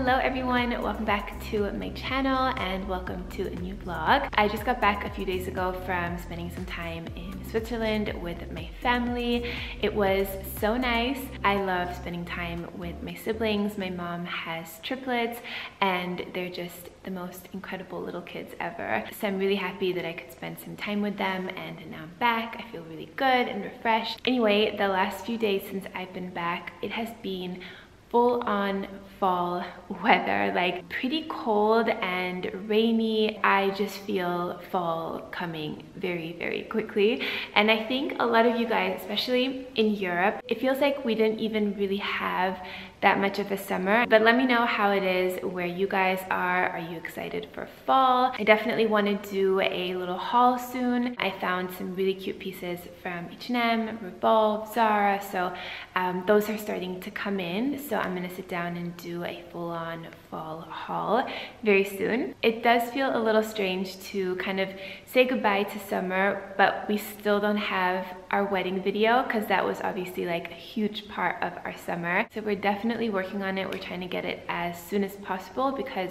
Hello everyone, welcome back to my channel and welcome to a new vlog. I just got back a few days ago from spending some time in Switzerland with my family. It was so nice. I love spending time with my siblings. My mom has triplets and they're just the most incredible little kids ever. So I'm really happy that I could spend some time with them, and now I'm back. I feel really good and refreshed. Anyway, the last few days since I've been back, it has been full-on fall weather, like pretty cold and rainy. I just feel fall coming very, very quickly. And I think a lot of you guys, especially in Europe, it feels like we didn't even really have that much of a summer. But let me know how it is where you guys are. Are you excited for fall? I definitely want to do a little haul soon. I found some really cute pieces from H&M, Revolve, Zara, so those are starting to come in. So I'm gonna sit down and do a full-on fall haul very soon. It does feel a little strange to kind of say goodbye to summer, but we still don't have our wedding video because that was obviously like a huge part of our summer. So we're definitely working on it. We're trying to get it as soon as possible because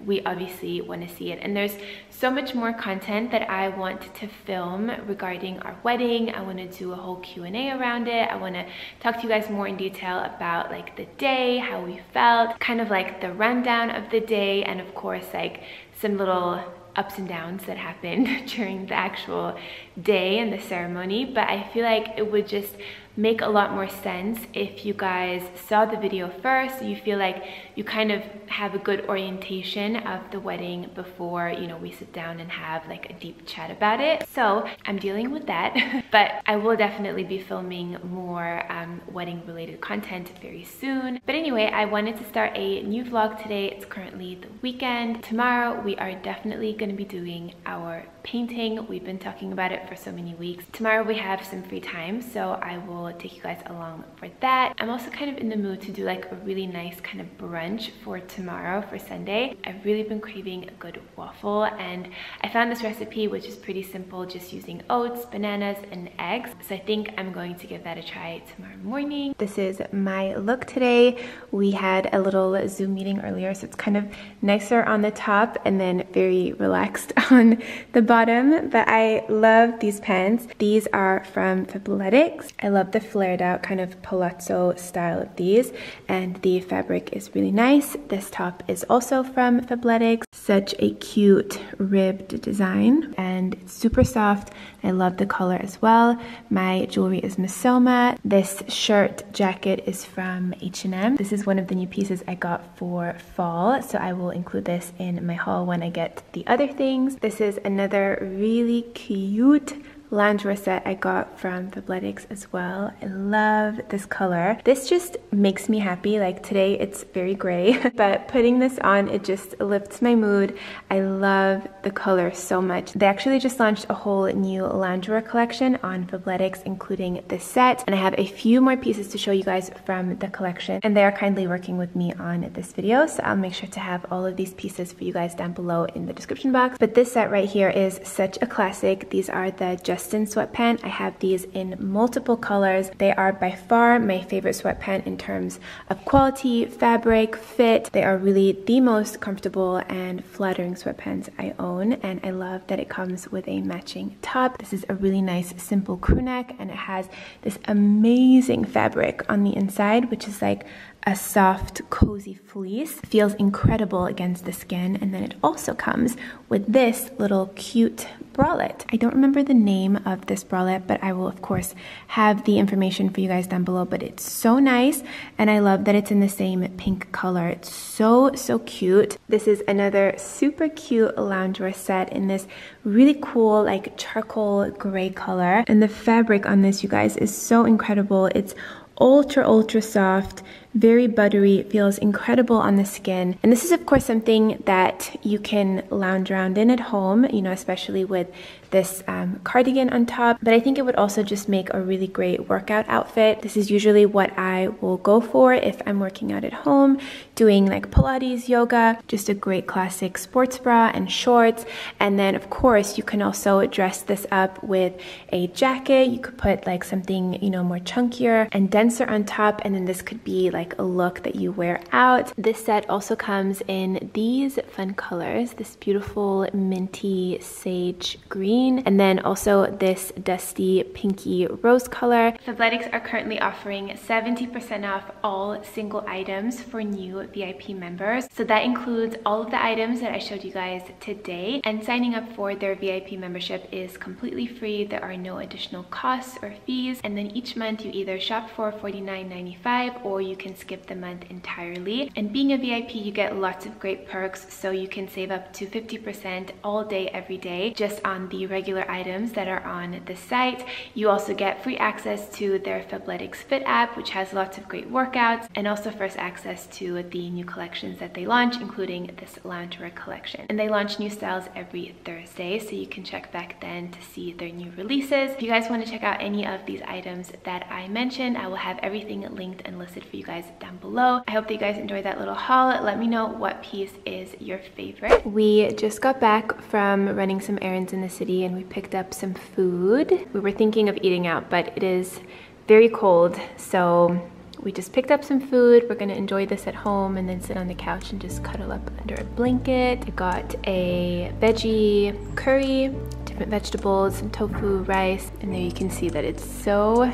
we obviously want to see it. And there's so much more content that I want to film regarding our wedding. I want to do a whole Q&A around it. I want to talk to you guys more in detail about like the day, how we felt, kind of like the rundown of the day, and of course like some little ups and downs that happened during the actual day and the ceremony. But I feel like it would just make a lot more sense if you guys saw the video first, so you feel like you kind of have a good orientation of the wedding before, you know, we sit down and have like a deep chat about it. So I'm dealing with that, but I will definitely be filming more wedding related content very soon. But anyway, I wanted to start a new vlog today. It's currently the weekend. Tomorrow we are definitely going to be doing our painting. We've been talking about it for so many weeks. Tomorrow we have some free time, so I will take you guys along for that. I'm also kind of in the mood to do like a really nice kind of brunch for tomorrow, for Sunday. I've really been craving a good waffle, and I found this recipe which is pretty simple, just using oats, bananas, and eggs. So I think I'm going to give that a try tomorrow morning. This is my look today. We had a little Zoom meeting earlier, so it's kind of nicer on the top and then very relaxed on the bottom. But I love these pants. These are from Fabletics. I love the flared out kind of palazzo style of these, and the fabric is really nice. This top is also from Fabletics. Such a cute ribbed design, and it's super soft. I love the color as well. My jewelry is Misoma. This shirt jacket is from H&M. This is one of the new pieces I got for fall, so I will include this in my haul when I get the other things. This is another really cute loungewear set I got from Fabletics as well. I love this color. This just makes me happy. Like today it's very gray, but putting this on, it just lifts my mood. I love the color so much. They actually just launched a whole new loungewear collection on Fabletics, including this set, and I have a few more pieces to show you guys from the collection, and they are kindly working with me on this video, so I'll make sure to have all of these pieces for you guys down below in the description box. But this set right here is such a classic. These are the Sweatpant. I have these in multiple colors. They are by far my favorite sweatpant in terms of quality, fabric, fit. They are really the most comfortable and flattering sweatpants I own, and I love that it comes with a matching top. This is a really nice simple crew neck, and it has this amazing fabric on the inside, which is like a soft, cozy fleece. Feels incredible against the skin. And then it also comes with this little cute bralette. I don't remember the name of this bralette, but I will of course have the information for you guys down below. But it's so nice, and I love that it's in the same pink color. It's so cute. This is another super cute loungewear set in this really cool like charcoal gray color. And the fabric on this, you guys, is so incredible. It's ultra soft, very buttery. It feels incredible on the skin. And this is of course something that you can lounge around in at home, you know, especially with this cardigan on top. But I think it would also just make a really great workout outfit. This is usually what I will go for if I'm working out at home, doing like Pilates, yoga, just a great classic sports bra and shorts. And then of course you can also dress this up with a jacket. You could put like something, you know, more chunkier and denser on top, and then this could be like like a look that you wear out. This set also comes in these fun colors, this beautiful minty sage green, and then also this dusty pinky rose color. Fabletics are currently offering 70% off all single items for new VIP members. So that includes all of the items that I showed you guys today, and signing up for their VIP membership is completely free. There are no additional costs or fees, and then each month you either shop for $49.95 or you can skip the month entirely. And being a VIP, you get lots of great perks, so you can save up to 50% all day every day just on the regular items that are on the site. You also get free access to their Fabletics Fit app, which has lots of great workouts, and also first access to the new collections that they launch, including this loungewear collection. And they launch new styles every Thursday, so you can check back then to see their new releases. If you guys want to check out any of these items that I mentioned, I will have everything linked and listed for you guys down below. I hope that you guys enjoyed that little haul. Let me know what piece is your favorite. We just got back from running some errands in the city and we picked up some food. We were thinking of eating out, but it is very cold, so we just picked up some food. We're gonna enjoy this at home and then sit on the couch and just cuddle up under a blanket. I got a veggie curry, different vegetables, some tofu, rice, and there you can see that it's so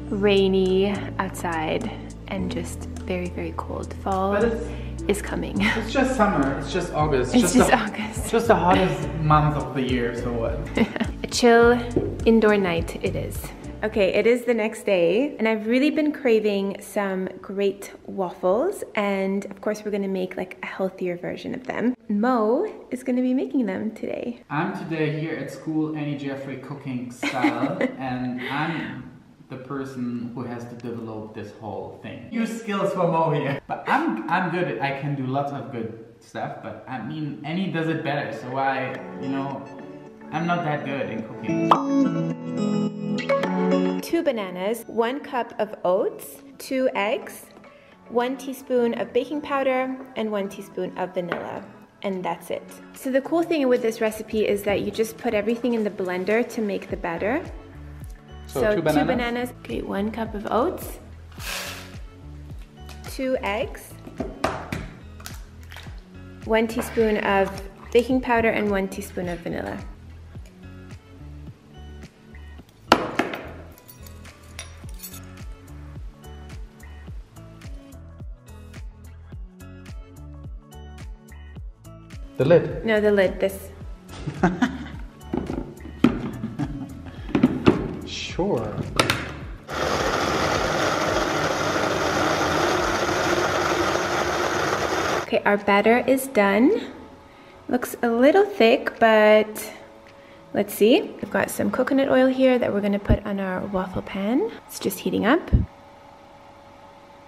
rainy outside and just very, very cold. Fall is coming. It's just summer, it's just August. It's just August. It's just the hottest month of the year, so what? A chill indoor night it is. Okay, it is the next day, and I've really been craving some great waffles, and of course we're gonna make like a healthier version of them. Mo is gonna be making them today. I'm today here at school AnnieJaffrey cooking style, and I'm the person who has to develop this whole thing. Use skills for Mo here. But I'm good, I can do lots of good stuff, but I mean, Annie does it better, so I'm not that good in cooking. 2 bananas, 1 cup of oats, 2 eggs, 1 teaspoon of baking powder, and 1 teaspoon of vanilla. And that's it. So the cool thing with this recipe is that you just put everything in the blender to make the batter. So 2 bananas. Okay, 1 cup of oats, 2 eggs, 1 teaspoon of baking powder, and 1 teaspoon of vanilla. The lid? No, the lid, this. Sure. Okay, our batter is done. Looks a little thick, but let's see. We've got some coconut oil here that we're gonna put on our waffle pan. It's just heating up.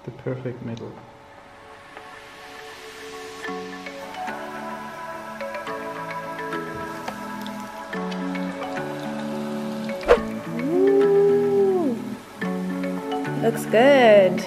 The perfect middle. Looks good.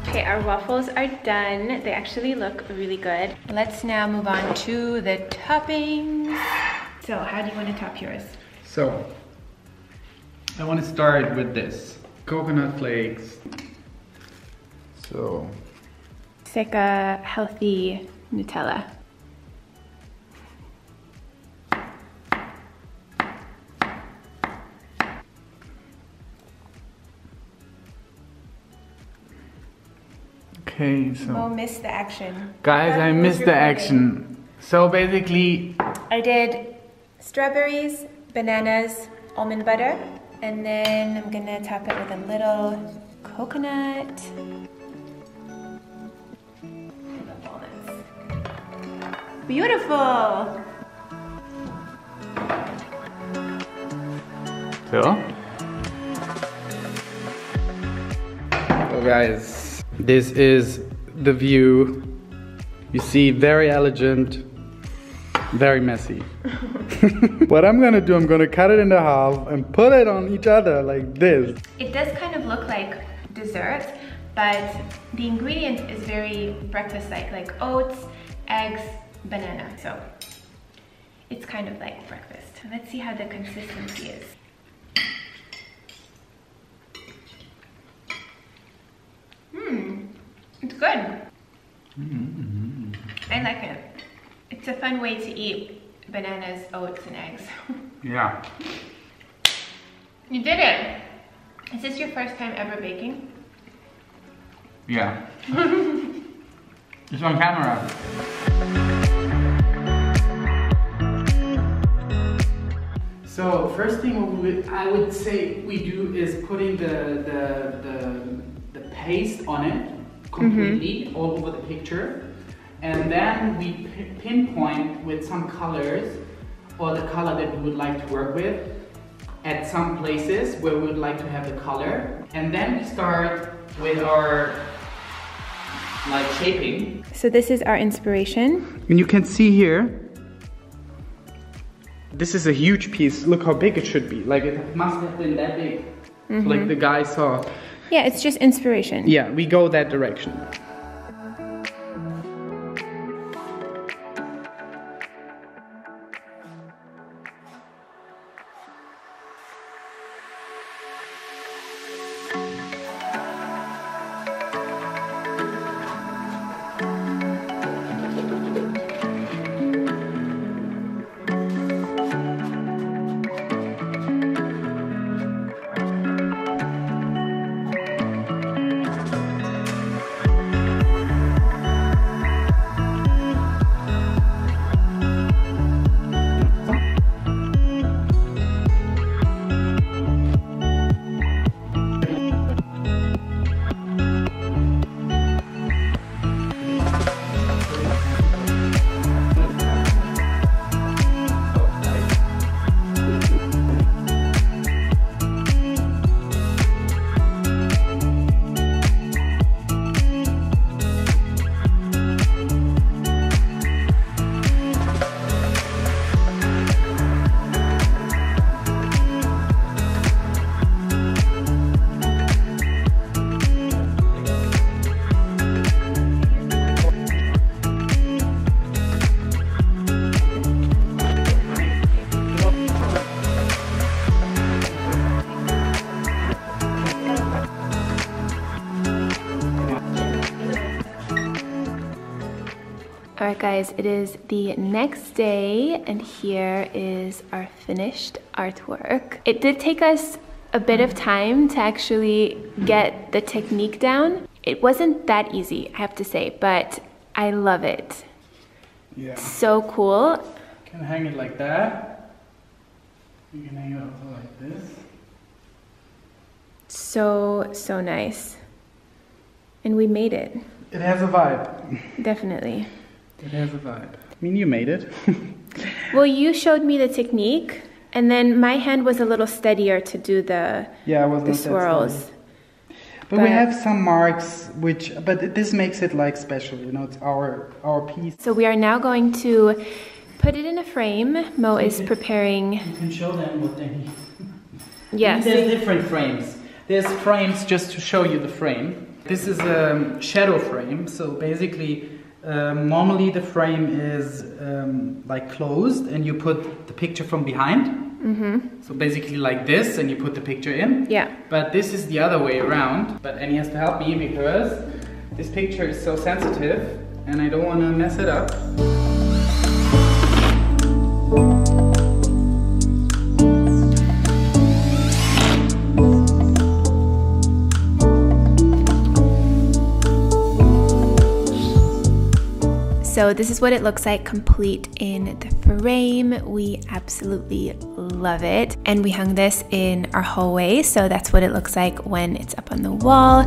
Okay, our waffles are done. They actually look really good. Let's now move on to the toppings. So how do you want to top yours? So, I want to start with this. Coconut flakes. So. It's like a healthy Nutella. Okay, so. Mo missed the action. Guys, I missed the action. So basically. I did strawberries, bananas, almond butter, and then I'm gonna top it with a little coconut. And the walnuts. Beautiful! So guys, this is the view You see, very elegant, very messy. What I'm gonna do, I'm gonna cut it into half and put it on each other like this. It does kind of look like dessert, but the ingredient is very breakfast-like oats, eggs, banana. So it's kind of like breakfast. Let's see how the consistency is. It's good. I like it. It's a fun way to eat bananas, oats, and eggs. Yeah. You did it. Is this your first time ever baking? Yeah. It's on camera. So first thing I would say we do is putting the paste on it completely all over the picture, and then we pinpoint with some colors or the color that we would like to work with at some places where we would like to have the color, and then we start with our shaping. So this is our inspiration. And you can see here, this is a huge piece. Look how big it should be. Like it must have been that big. So like the guy saw. Yeah, it's just inspiration. Yeah, we go that direction. Alright guys, it is the next day and here is our finished artwork. It did take us a bit of time to actually get the technique down. It wasn't that easy, I have to say, but I love it. Yeah. So cool. You can hang it like that. You can hang it also like this. So nice. And we made it. It has a vibe. Definitely. It has a vibe. I mean, you made it. Well, you showed me the technique, and then my hand was a little steadier to do the swirls. But we have some marks, but this makes it like special, you know, it's our piece. So we are now going to put it in a frame. Mo is preparing. You can show them what they need. Yes. There's different frames. There's frames just to show you the frame. This is a shadow frame, so basically normally the frame is like closed and you put the picture from behind. So basically like this, and you put the picture in. Yeah. But this is the other way around. But Annie has to help me because this picture is so sensitive and I don't want to mess it up. So this is what it looks like complete in the frame. We absolutely love it. And we hung this in our hallway, so that's what it looks like when it's up on the wall.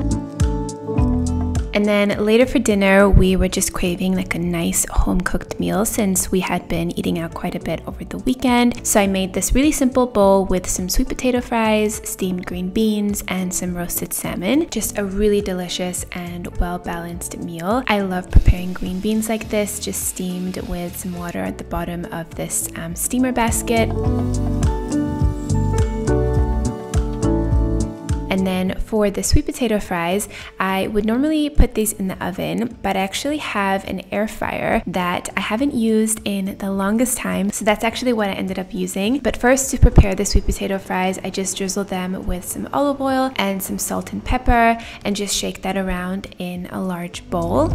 And then later for dinner, we were just craving like a nice home-cooked meal since we had been eating out quite a bit over the weekend. So I made this really simple bowl with some sweet potato fries, steamed green beans, and some roasted salmon. Just a really delicious and well-balanced meal. I love preparing green beans like this, just steamed with some water at the bottom of this steamer basket. And then for the sweet potato fries, I would normally put these in the oven, but I actually have an air fryer that I haven't used in the longest time. So that's actually what I ended up using. But first, to prepare the sweet potato fries, I just drizzle them with some olive oil and some salt and pepper and just shake that around in a large bowl.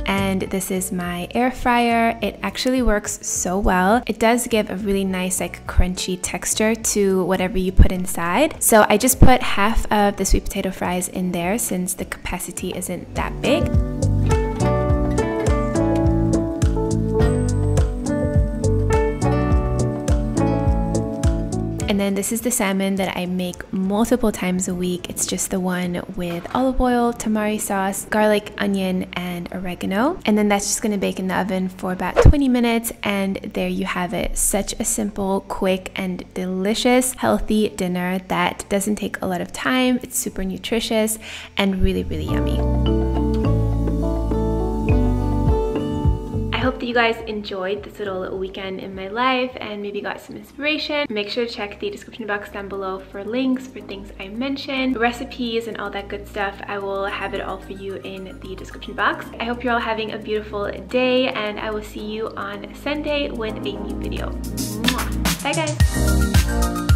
And this is my air fryer. It actually works so well. It does give a really nice like crunchy texture to whatever you put inside. So I just put half of the sweet potato fries in there since the capacity isn't that big. And then this is the salmon that I make multiple times a week. It's just the one with olive oil, tamari sauce, garlic, onion, and oregano. And then that's just gonna bake in the oven for about 20 minutes. And there you have it. Such a simple, quick, and delicious, healthy dinner that doesn't take a lot of time. It's super nutritious and really, really yummy. I hope that you guys enjoyed this little weekend in my life and maybe got some inspiration. Make sure to check the description box down below for links for things I mentioned, recipes, and all that good stuff. I will have it all for you in the description box. I hope you're all having a beautiful day, and I will see you on Sunday with a new video. Mwah. Bye guys!